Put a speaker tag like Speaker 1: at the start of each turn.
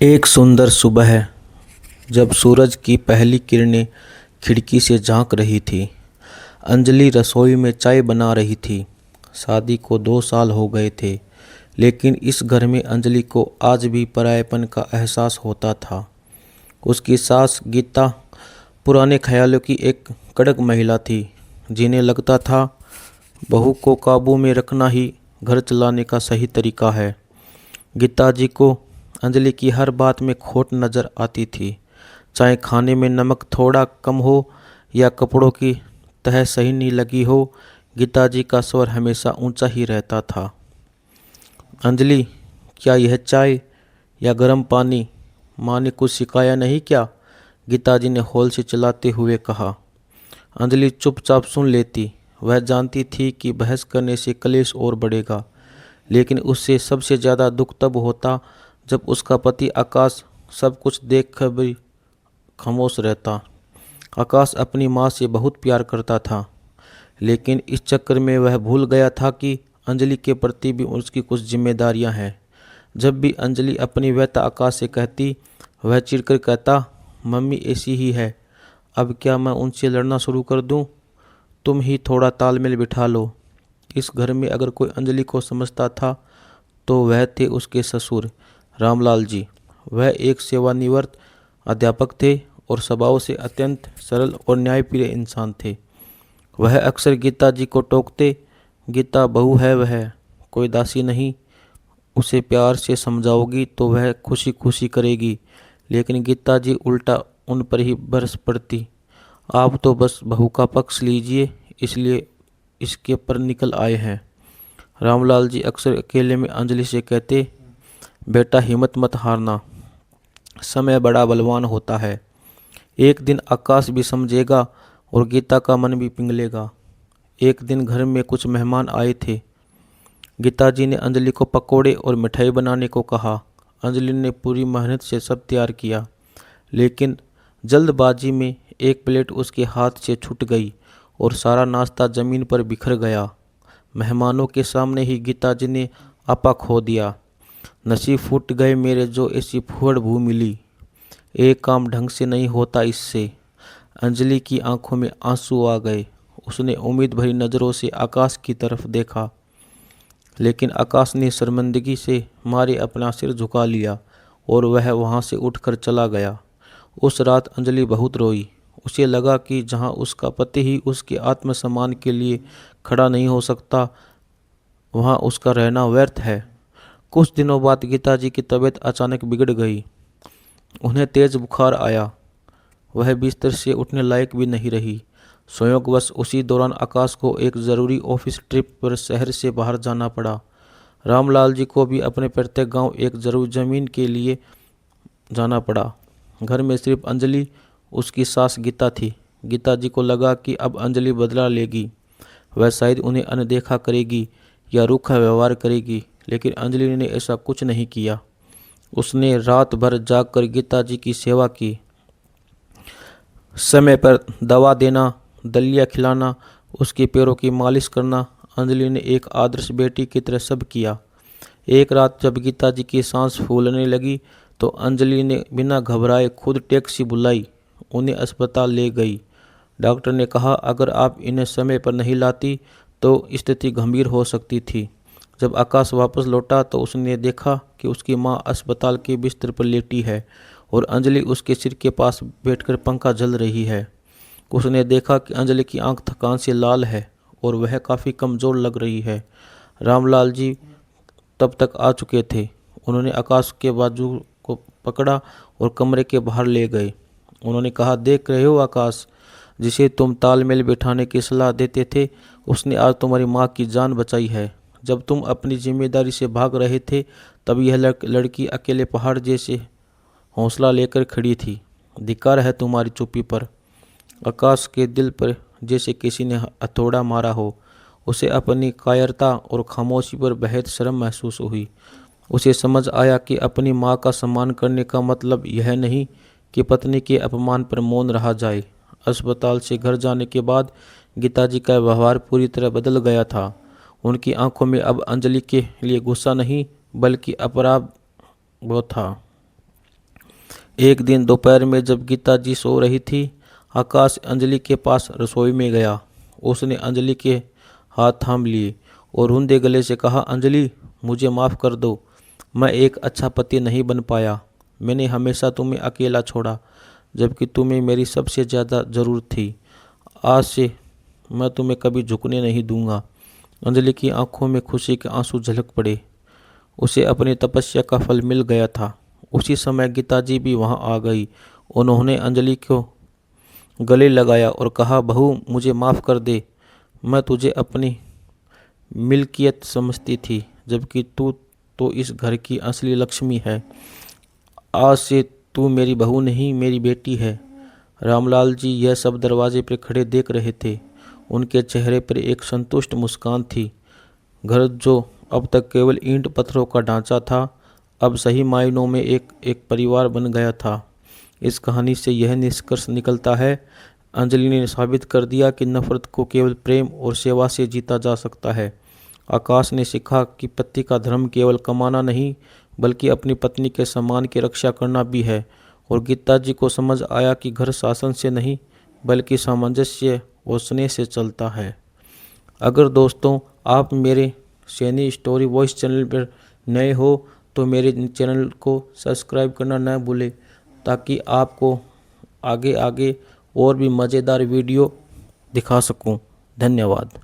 Speaker 1: एक सुंदर सुबह जब सूरज की पहली किरणें खिड़की से झांक रही थी। अंजलि रसोई में चाय बना रही थी। शादी को 2 साल हो गए थे, लेकिन इस घर में अंजलि को आज भी परायेपन का एहसास होता था। उसकी सास गीता पुराने ख्यालों की एक कड़क महिला थी, जिन्हें लगता था बहू को काबू में रखना ही घर चलाने का सही तरीका है। गीता जी को अंजलि की हर बात में खोट नजर आती थी, चाहे खाने में नमक थोड़ा कम हो या कपड़ों की तह सही नहीं लगी हो। गीता जी का स्वर हमेशा ऊंचा ही रहता था। अंजलि, क्या यह चाय या गर्म पानी? माँ ने कुछ सिखाया नहीं क्या? गीता जी ने हौल से चलाते हुए कहा। अंजलि चुपचाप सुन लेती। वह जानती थी कि बहस करने से कलेश और बढ़ेगा, लेकिन उससे सबसे ज़्यादा दुख तब होता जब उसका पति आकाश सब कुछ देख कर भी खामोश रहता। आकाश अपनी माँ से बहुत प्यार करता था, लेकिन इस चक्कर में वह भूल गया था कि अंजलि के प्रति भी उसकी कुछ जिम्मेदारियां हैं। जब भी अंजलि अपनी व्यथा आकाश से कहती, वह चिढ़कर कहता, मम्मी ऐसी ही है, अब क्या मैं उनसे लड़ना शुरू कर दूं? तुम ही थोड़ा तालमेल बिठा लो। इस घर में अगर कोई अंजलि को समझता था तो वह थे उसके ससुर रामलाल जी। वह एक सेवानिवृत्त अध्यापक थे और स्वभाव से अत्यंत सरल और न्यायप्रिय इंसान थे। वह अक्सर गीता जी को टोकते, गीता बहू है वह, कोई दासी नहीं। उसे प्यार से समझाओगी तो वह खुशी खुशी करेगी, लेकिन गीता जी उल्टा उन पर ही बरस पड़ती। आप तो बस बहू का पक्ष लीजिए, इसलिए इसके पर निकल आए हैं। रामलाल जी अक्सर अकेले में अंजलि से कहते, बेटा हिम्मत मत हारना, समय बड़ा बलवान होता है। एक दिन आकाश भी समझेगा और गीता का मन भी पिघलेगा। एक दिन घर में कुछ मेहमान आए थे। गीता जी ने अंजलि को पकोड़े और मिठाई बनाने को कहा। अंजलि ने पूरी मेहनत से सब तैयार किया, लेकिन जल्दबाजी में एक प्लेट उसके हाथ से छूट गई और सारा नाश्ता जमीन पर बिखर गया। मेहमानों के सामने ही गीता जी ने आपा खो दिया। नसीब फूट गए मेरे, जो ऐसी फुहड़ भू मिली। एक काम ढंग से नहीं होता इससे। अंजलि की आंखों में आंसू आ गए। उसने उम्मीद भरी नज़रों से आकाश की तरफ देखा, लेकिन आकाश ने शर्मिंदगी से मारे अपना सिर झुका लिया और वह वहां से उठकर चला गया। उस रात अंजलि बहुत रोई। उसे लगा कि जहां उसका पति ही उसके आत्मसम्मान के लिए खड़ा नहीं हो सकता, वहां उसका रहना व्यर्थ है। कुछ दिनों बाद गीता जी की तबीयत अचानक बिगड़ गई। उन्हें तेज बुखार आया। वह बिस्तर से उठने लायक भी नहीं रही। संयोगवश उसी दौरान आकाश को एक ज़रूरी ऑफिस ट्रिप पर शहर से बाहर जाना पड़ा। रामलाल जी को भी अपने प्रत्येक गांव एक ज़रूरी ज़मीन के लिए जाना पड़ा। घर में सिर्फ अंजलि, उसकी सास गीता थी। गीता जी को लगा कि अब अंजलि बदला लेगी। वह शायद उन्हें अनदेखा करेगी या रूखा व्यवहार करेगी, लेकिन अंजलि ने ऐसा कुछ नहीं किया। उसने रात भर जागकर गीता जी की सेवा की, समय पर दवा देना, दलिया खिलाना, उसके पैरों की मालिश करना। अंजलि ने एक आदर्श बेटी की तरह सब किया। एक रात जब गीता जी की सांस फूलने लगी तो अंजलि ने बिना घबराए खुद टैक्सी बुलाई, उन्हें अस्पताल ले गई। डॉक्टर ने कहा, अगर आप इन्हें समय पर नहीं लाती तो स्थिति गंभीर हो सकती थी। जब आकाश वापस लौटा तो उसने देखा कि उसकी माँ अस्पताल के बिस्तर पर लेटी है और अंजलि उसके सिर के पास बैठकर पंखा झल रही है। उसने देखा कि अंजलि की आंख थकान से लाल है और वह काफ़ी कमज़ोर लग रही है। रामलाल जी तब तक आ चुके थे। उन्होंने आकाश के बाजू को पकड़ा और कमरे के बाहर ले गए। उन्होंने कहा, देख रहे हो आकाश, जिसे तुम तालमेल बिठाने की सलाह देते थे, उसने आज तुम्हारी माँ की जान बचाई है। जब तुम अपनी जिम्मेदारी से भाग रहे थे तब यह लड़की अकेले पहाड़ जैसे हौसला लेकर खड़ी थी। धिक्कार है तुम्हारी चुप्पी पर। आकाश के दिल पर जैसे किसी ने हथौड़ा मारा हो। उसे अपनी कायरता और खामोशी पर बेहद शर्म महसूस हुई। उसे समझ आया कि अपनी माँ का सम्मान करने का मतलब यह नहीं कि पत्नी के अपमान पर मौन रहा जाए। अस्पताल से घर जाने के बाद गीता जी का व्यवहार पूरी तरह बदल गया था। उनकी आंखों में अब अंजलि के लिए गुस्सा नहीं, बल्कि अपराध वो था। एक दिन दोपहर में जब गीता जी सो रही थी, आकाश अंजलि के पास रसोई में गया। उसने अंजलि के हाथ थाम लिए और रूंधे गले से कहा, अंजलि, मुझे माफ़ कर दो। मैं एक अच्छा पति नहीं बन पाया। मैंने हमेशा तुम्हें अकेला छोड़ा, जबकि तुम्हें मेरी सबसे ज़्यादा ज़रूरत थी। आज से मैं तुम्हें कभी झुकने नहीं दूंगा। अंजलि की आंखों में खुशी के आंसू झलक पड़े। उसे अपनी तपस्या का फल मिल गया था। उसी समय गीता जी भी वहां आ गई। उन्होंने अंजलि को गले लगाया और कहा, बहू, मुझे माफ़ कर दे। मैं तुझे अपनी मिल्कियत समझती थी, जबकि तू तो इस घर की असली लक्ष्मी है। आज से तू मेरी बहू नहीं, मेरी बेटी है। रामलाल जी यह सब दरवाजे पर खड़े देख रहे थे। उनके चेहरे पर एक संतुष्ट मुस्कान थी। घर जो अब तक केवल ईंट पत्थरों का ढांचा था, अब सही मायनों में एक परिवार बन गया था। इस कहानी से यह निष्कर्ष निकलता है, अंजलि ने साबित कर दिया कि नफरत को केवल प्रेम और सेवा से जीता जा सकता है। आकाश ने सीखा कि पति का धर्म केवल कमाना नहीं, बल्कि अपनी पत्नी के सम्मान की रक्षा करना भी है। और गीता जी को समझ आया कि घर शासन से नहीं, बल्कि सामंजस्य और स्नेह से चलता है। अगर दोस्तों आप मेरे सैनी स्टोरी वॉइस चैनल पर नए हो तो मेरे चैनल को सब्सक्राइब करना न भूलें, ताकि आपको आगे आगे और भी मज़ेदार वीडियो दिखा सकूं। धन्यवाद।